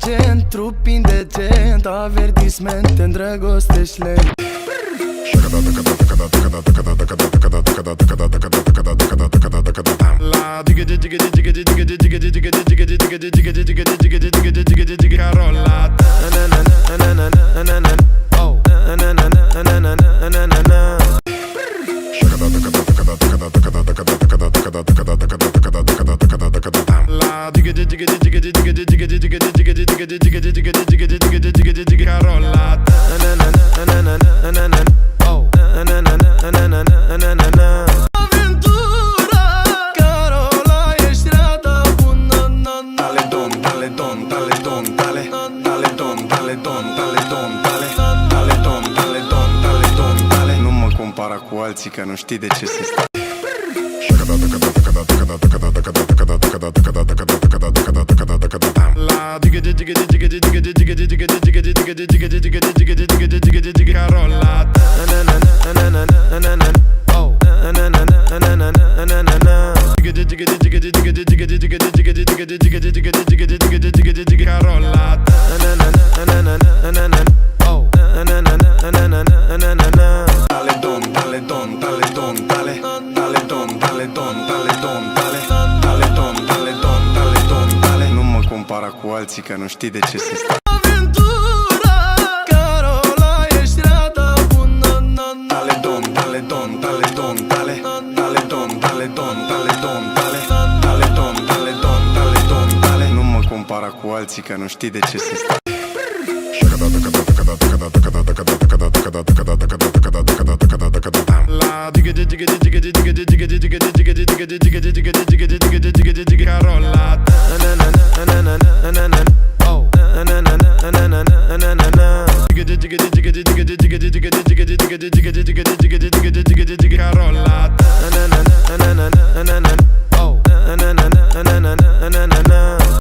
decent, trup indecent, avertisment, te îndrăgostești lent. Cu alții că nu știi de ce se stă. Cu alții că nu știi de ce se stă. Aventura, Carola, ești rata bună. Dale don, dale don, dale don, dale. Dale don, dale don, dale don, dale. Dale don, dale don, dale don, dale. Nu mă compara cu alții că nu știi de ce se stă. Carola